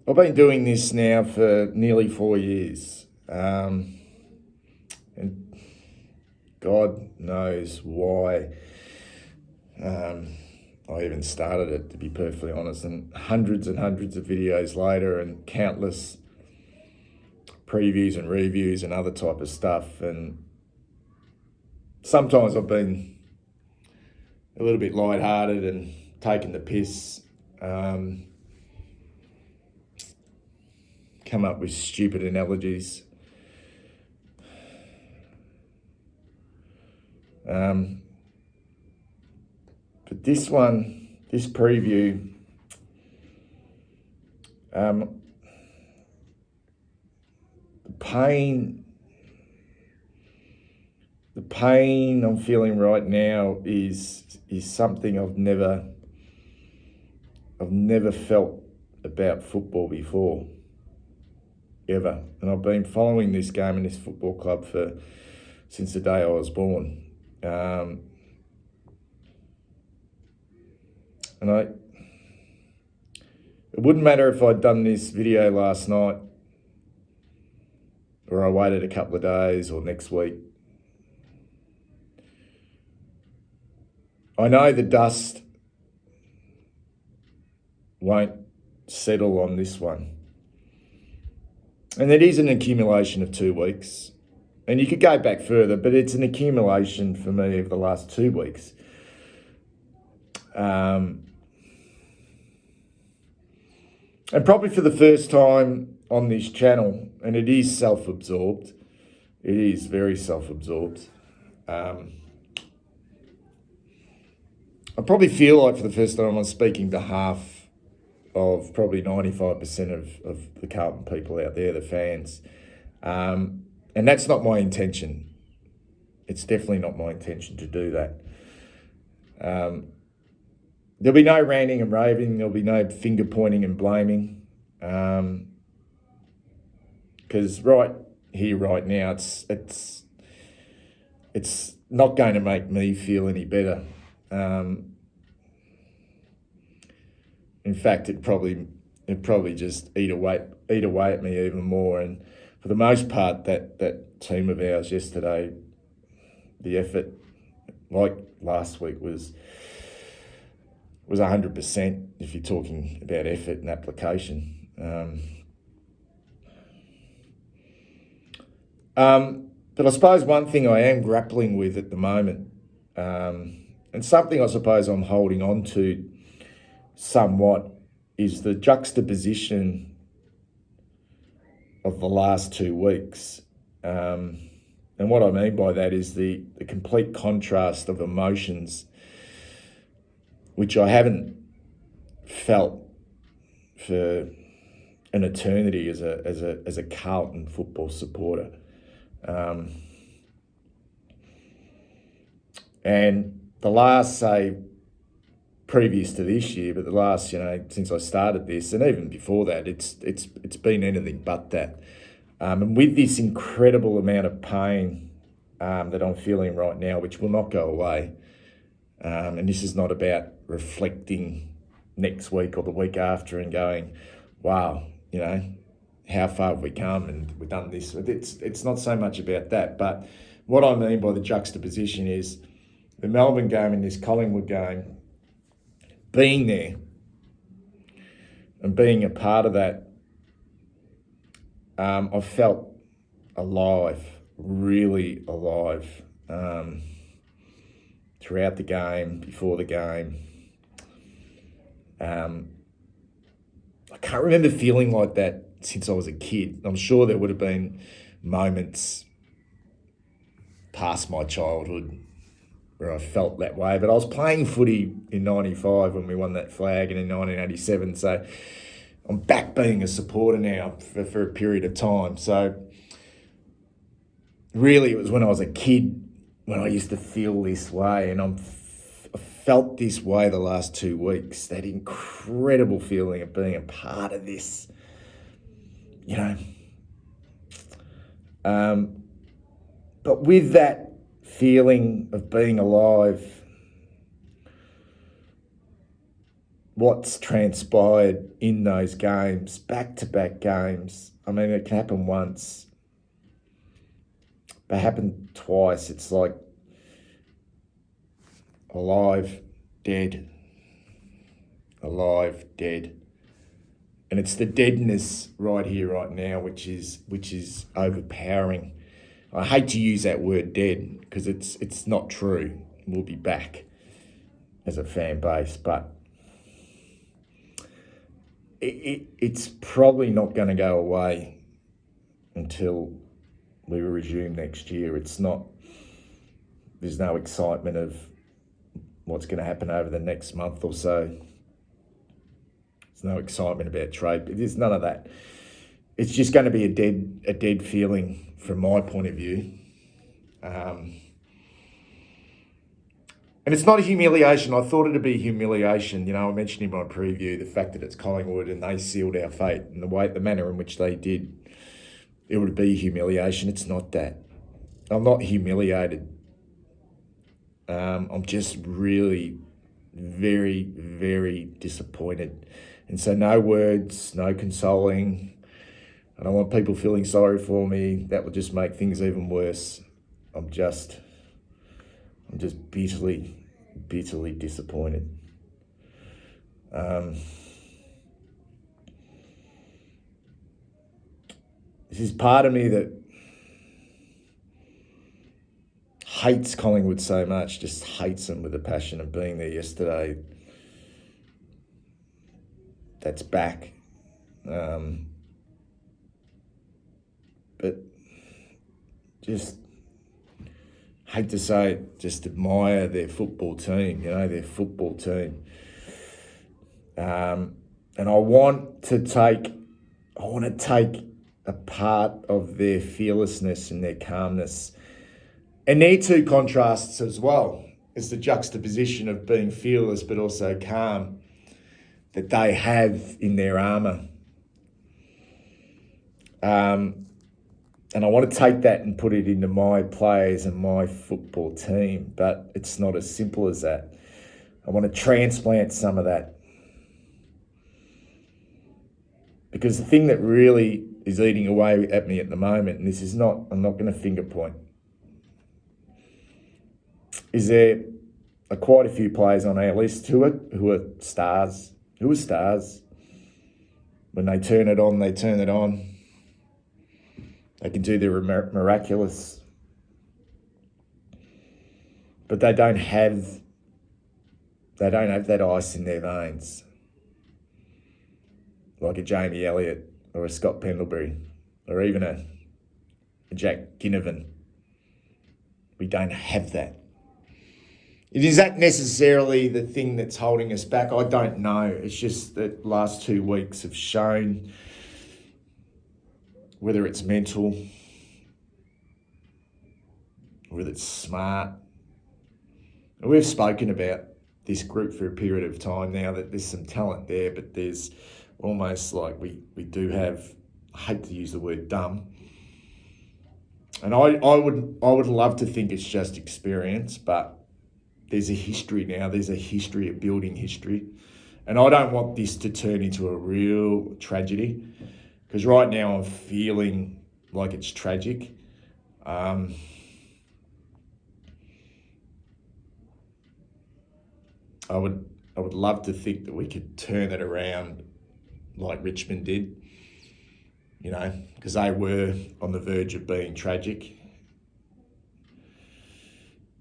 I've been doing this now for nearly 4 years. And God knows why I even started it, to be perfectly honest. And hundreds of videos later, and countless previews and reviews and other type of stuff. And sometimes I've been a little bit lighthearted and taking the piss. Come up with stupid analogies. But this preview, the pain I'm feeling right now is something I've never felt about football before, ever. And I've been following this game and this football club since the day I was born. And it wouldn't matter if I'd done this video last night, or I waited a couple of days, or next week. I know the dust won't settle on this one. And it is an accumulation of 2 weeks. And you could go back further, but it's an accumulation for me of the last 2 weeks. And probably for the first time on this channel, and it is self-absorbed. It is very self-absorbed. I probably feel like for the first time I'm speaking to half of probably 95% of the Carlton people out there, the fans. And that's not my intention. It's definitely not my intention to do that. There'll be no ranting and raving. There'll be no finger pointing and blaming. Because right here, right now, it's not going to make me feel any better. In fact, it probably just eat away at me even more. And for the most part, that team of ours yesterday, the effort, like last week, was 100%. If you're talking about effort and application. But I suppose one thing I am grappling with at the moment, and something I suppose I'm holding on to somewhat, is the juxtaposition of the last 2 weeks. And what I mean by that is the complete contrast of emotions, which I haven't felt for an eternity as a Carlton football supporter. And the last, say, previous to this year, but the last, since I started this, and even before that, it's been anything but that. And with this incredible amount of pain that I'm feeling right now, which will not go away, and this is not about reflecting next week or the week after and going, wow, how far have we come and we've done this. It's not so much about that. But what I mean by the juxtaposition is the Melbourne game and this Collingwood game, being there and being a part of that, I felt alive, really alive, throughout the game, before the game. I can't remember feeling like that since I was a kid. I'm sure there would have been moments past my childhood where I felt that way, but I was playing footy in 95 when we won that flag, and in 1987, so I'm back being a supporter now for a period of time. So really it was when I was a kid when I used to feel this way, and I felt this way the last 2 weeks, that incredible feeling of being a part of this, But with that feeling of being alive, what's transpired in those games, back-to-back games. I mean, it can happen once, but it happened twice. It's like alive, dead, alive, dead. And it's the deadness right here, right now, which is overpowering. I hate to use that word dead because it's not true. We'll be back as a fan base, but it's probably not going to go away until we resume next year. There's no excitement of what's going to happen over the next month or so. There's no excitement about trade. There's none of that. It's just going to be a dead feeling from my point of view. And it's not a humiliation. I thought it'd be humiliation. You know, I mentioned in my preview the fact that it's Collingwood and they sealed our fate and the manner in which they did. It would be humiliation. It's not that. I'm not humiliated. I'm just really very, very disappointed. And so no words, no consoling. I don't want people feeling sorry for me. That will just make things even worse. I'm just bitterly, bitterly disappointed. This is part of me that hates Collingwood so much, just hates them with a passion of being there yesterday. That's back. But just hate to say it, just admire their football team, their football team. And I want to take a part of their fearlessness and their calmness. And their two contrasts as well is the juxtaposition of being fearless but also calm that they have in their armour. And I want to take that and put it into my players and my football team, but it's not as simple as that. I want to transplant some of that. Because the thing that really is eating away at me at the moment, and I'm not going to finger point, is there are quite a few players on our list who are stars. Who are stars. When they turn it on, they turn it on. They can do their miraculous. But they don't have that ice in their veins. Like a Jamie Elliott or a Scott Pendlebury or even a Jack Ginnivan. We don't have that. Is that necessarily the thing that's holding us back? I don't know. It's just that the last 2 weeks have shown whether it's mental, whether it's smart. And we've spoken about this group for a period of time now, that there's some talent there, but there's almost like we do have, I hate to use the word dumb. And I would love to think it's just experience, but there's a history now. There's a history of building history. And I don't want this to turn into a real tragedy, because right now I'm feeling like it's tragic. I would love to think that we could turn it around like Richmond did, because they were on the verge of being tragic.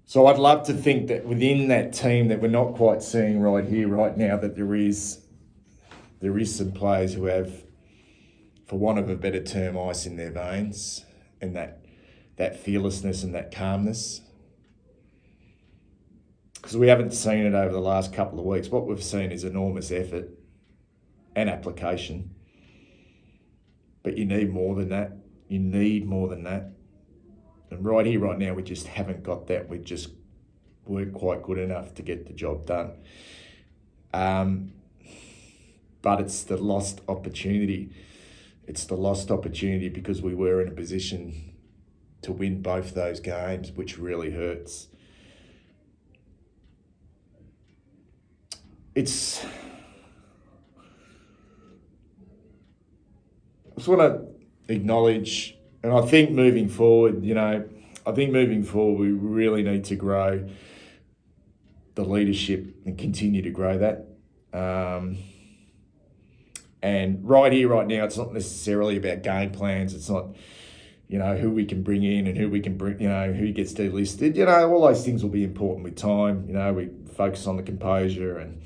So I'd love to think that within that team that we're not quite seeing right here, right now, that there is some players who have, for want of a better term, ice in their veins, and that fearlessness and that calmness. Because we haven't seen it over the last couple of weeks. What we've seen is enormous effort and application. But you need more than that. You need more than that. And right here, right now, we just haven't got that. We just weren't quite good enough to get the job done. But it's the lost opportunity. It's the lost opportunity because we were in a position to win both those games, which really just want to acknowledge, and I think moving forward, we really need to grow the leadership and continue to grow that. And right here, right now, it's not necessarily about game plans. It's not, who we can bring in and who we can bring, who gets delisted. All those things will be important with time. We focus on the composure and,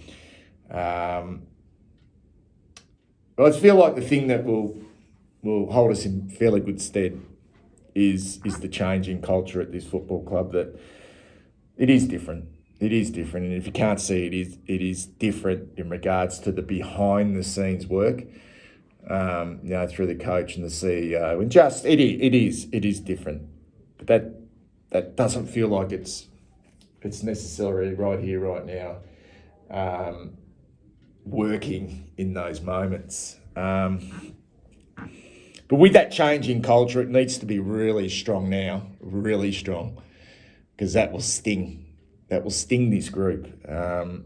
but I feel like the thing that will hold us in fairly good stead is the change in culture at this football club, that it is different. It is different, and if you can't see it, it is different in regards to the behind the scenes work, through the coach and the CEO, and just it is different. But that doesn't feel like it's necessarily right here, right now, working in those moments. But with that change in culture, it needs to be really strong now, really strong, because that will sting. That will sting this group. And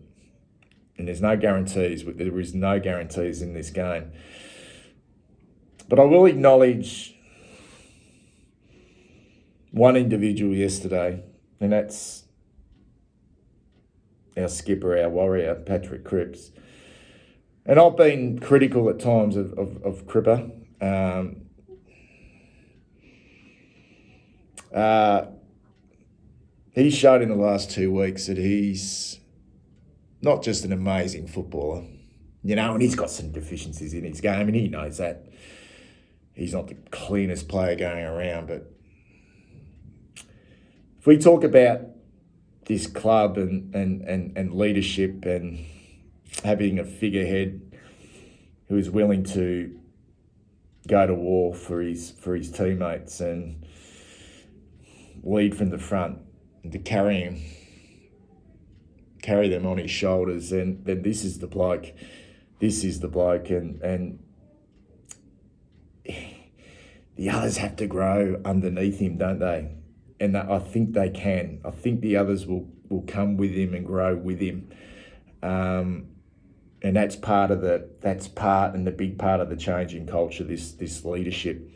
there's no guarantees. There is no guarantees in this game. But I will acknowledge one individual yesterday, and that's our skipper, our warrior, Patrick Cripps. And I've been critical at times of Cripper. He's showed in the last 2 weeks that he's not just an amazing footballer, and he's got some deficiencies in his game, and he knows that. He's not the cleanest player going around, but if we talk about this club and leadership and having a figurehead who is willing to go to war for his teammates and lead from the front, and to carry them on his shoulders, then this is the bloke. This is the bloke, and the others have to grow underneath him, don't they? And I think they can. I think the others will come with him and grow with him, and that's part and the big part of the change in culture. This leadership.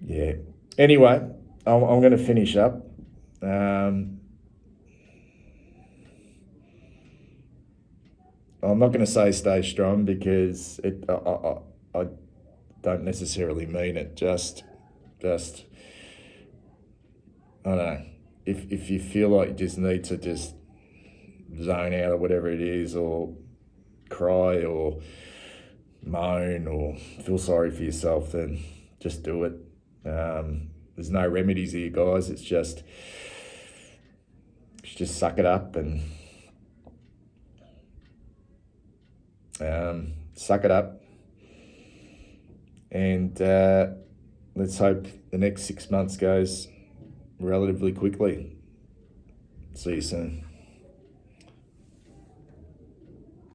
Yeah. Anyway, I'm going to finish up. I'm not going to say stay strong, because I don't necessarily mean it. Just I don't know. If you feel like you just need to just zone out or whatever it is, or cry or moan or feel sorry for yourself, then just do it. There's no remedies here, guys. It's just suck it up and let's hope the next 6 months goes relatively quickly. See you soon.